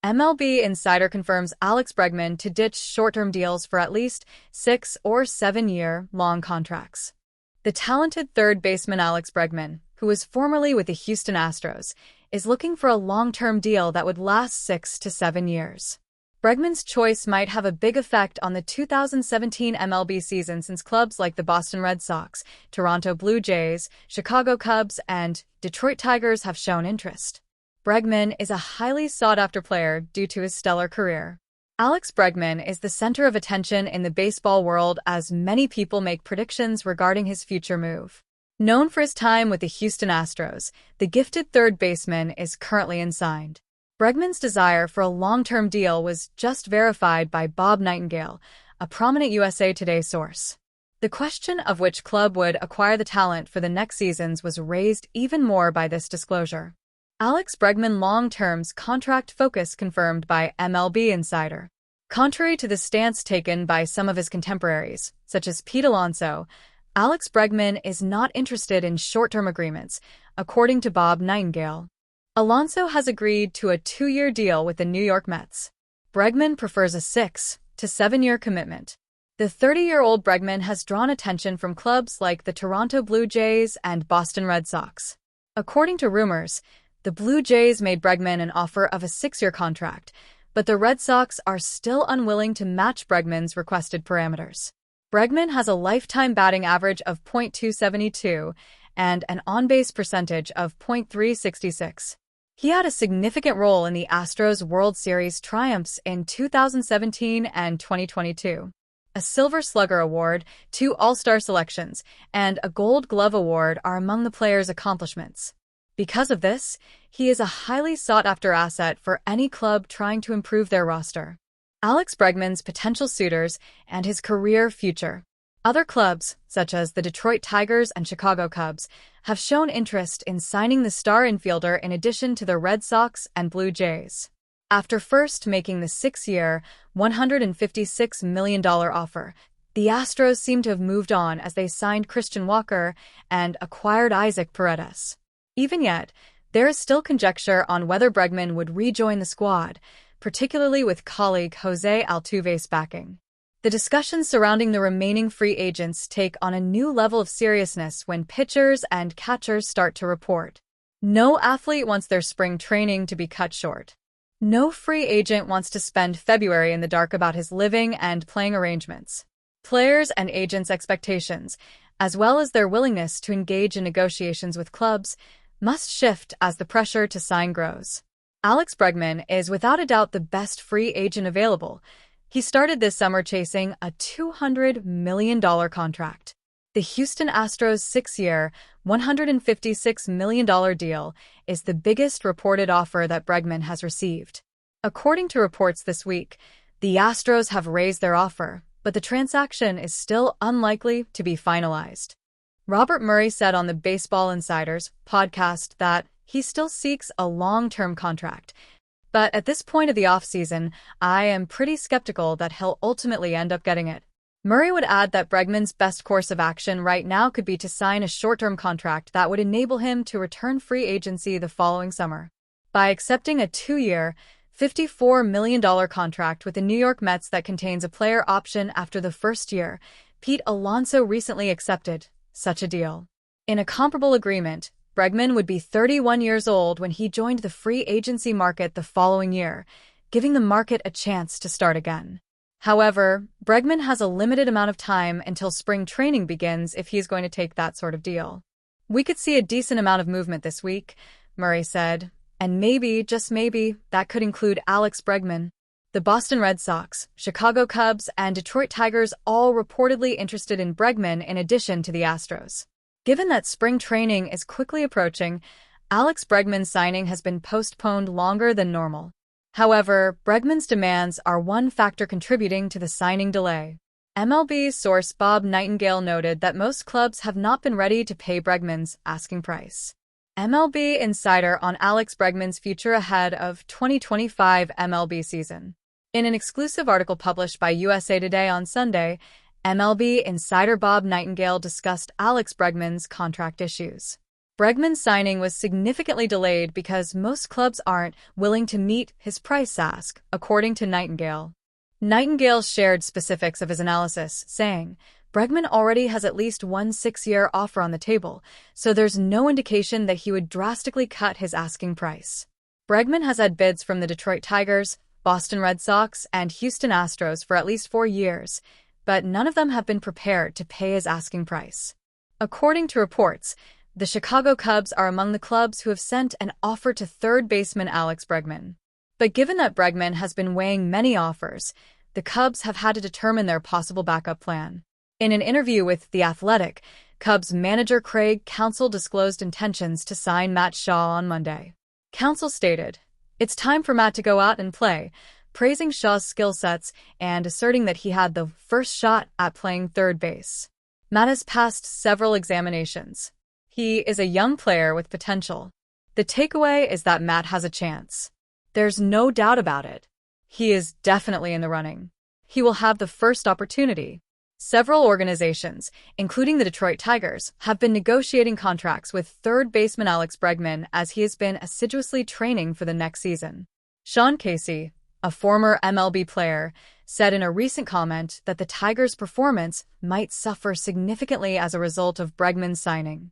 MLB Insider confirms Alex Bregman to ditch short-term deals for at least 6 or 7-year long contracts. The talented third baseman Alex Bregman, who was formerly with the Houston Astros, is looking for a long-term deal that would last 6 to 7 years. Bregman's choice might have a big effect on the 2017 MLB season since clubs like the Boston Red Sox, Toronto Blue Jays, Chicago Cubs, and Detroit Tigers have shown interest. Bregman is a highly sought-after player due to his stellar career. Alex Bregman is the center of attention in the baseball world as many people make predictions regarding his future move. Known for his time with the Houston Astros, the gifted third baseman is currently unsigned. Bregman's desire for a long-term deal was just verified by Bob Nightingale, a prominent USA Today source. The question of which club would acquire the talent for the next seasons was raised even more by this disclosure. Alex Bregman long-term's contract focus confirmed by MLB Insider. Contrary to the stance taken by some of his contemporaries, such as Pete Alonso, Alex Bregman is not interested in short-term agreements, according to Bob Nightingale. Alonso has agreed to a 2-year deal with the New York Mets. Bregman prefers a 6 to 7-year commitment. The 30-year-old Bregman has drawn attention from clubs like the Toronto Blue Jays and Boston Red Sox. According to rumors, the Blue Jays made Bregman an offer of a 6-year contract, but the Red Sox are still unwilling to match Bregman's requested parameters. Bregman has a lifetime batting average of .272 and an on-base percentage of .366. He had a significant role in the Astros World Series triumphs in 2017 and 2022. A Silver Slugger Award, 2 All-Star selections, and a Gold Glove Award are among the player's accomplishments. Because of this, he is a highly sought-after asset for any club trying to improve their roster. Alex Bregman's potential suitors and his career future. Other clubs, such as the Detroit Tigers and Chicago Cubs, have shown interest in signing the star infielder in addition to the Red Sox and Blue Jays. After first making the 6-year, $156 million offer, the Astros seem to have moved on as they signed Christian Walker and acquired Isaac Paredes. Even yet, there is still conjecture on whether Bregman would rejoin the squad, particularly with colleague Jose Altuve's backing. The discussions surrounding the remaining free agents take on a new level of seriousness when pitchers and catchers start to report. No athlete wants their spring training to be cut short. No free agent wants to spend February in the dark about his living and playing arrangements. Players' and agents' expectations, as well as their willingness to engage in negotiations with clubs, must shift as the pressure to sign grows. Alex Bregman is without a doubt the best free agent available. He started this summer chasing a $200 million contract. The Houston Astros' 6-year, $156 million deal is the biggest reported offer that Bregman has received. According to reports this week, the Astros have raised their offer, but the transaction is still unlikely to be finalized. Robert Murray said on the Baseball Insider's podcast that he still seeks a long-term contract, but at this point of the offseason, I am pretty skeptical that he'll ultimately end up getting it. Murray would add that Bregman's best course of action right now could be to sign a short-term contract that would enable him to return free agency the following summer. By accepting a 2-year, $54 million contract with the New York Mets that contains a player option after the first year, Pete Alonso recently accepted such a deal. In a comparable agreement, Bregman would be 31 years old when he joined the free agency market the following year, giving the market a chance to start again. However, Bregman has a limited amount of time until spring training begins if he's going to take that sort of deal. We could see a decent amount of movement this week, Murray said, and maybe, just maybe, that could include Alex Bregman. The Boston Red Sox, Chicago Cubs, and Detroit Tigers all reportedly interested in Bregman in addition to the Astros. Given that spring training is quickly approaching, Alex Bregman's signing has been postponed longer than normal. However, Bregman's demands are one factor contributing to the signing delay. MLB source Bob Nightingale noted that most clubs have not been ready to pay Bregman's asking price. MLB Insider on Alex Bregman's future ahead of 2025 MLB season. In an exclusive article published by USA Today on Sunday, MLB insider Bob Nightingale discussed Alex Bregman's contract issues. Bregman's signing was significantly delayed because most clubs aren't willing to meet his price ask, according to Nightingale. Nightingale shared specifics of his analysis, saying, Bregman already has at least one 6-year offer on the table, so there's no indication that he would drastically cut his asking price. Bregman has had bids from the Detroit Tigers, Boston Red Sox, and Houston Astros for at least 4 years, but none of them have been prepared to pay his asking price. According to reports, the Chicago Cubs are among the clubs who have sent an offer to third baseman Alex Bregman. But given that Bregman has been weighing many offers, the Cubs have had to determine their possible backup plan. In an interview with The Athletic, Cubs manager Craig Counsell disclosed intentions to sign Matt Shaw on Monday. Counsell stated, "It's time for Matt to go out and play," praising Shaw's skill sets and asserting that he had the first shot at playing third base. Matt has passed several examinations. He is a young player with potential. The takeaway is that Matt has a chance. There's no doubt about it. He is definitely in the running. He will have the first opportunity. Several organizations, including the Detroit Tigers, have been negotiating contracts with third baseman Alex Bregman as he has been assiduously training for the next season. Sean Casey, a former MLB player, said in a recent comment that the Tigers' performance might suffer significantly as a result of Bregman's signing.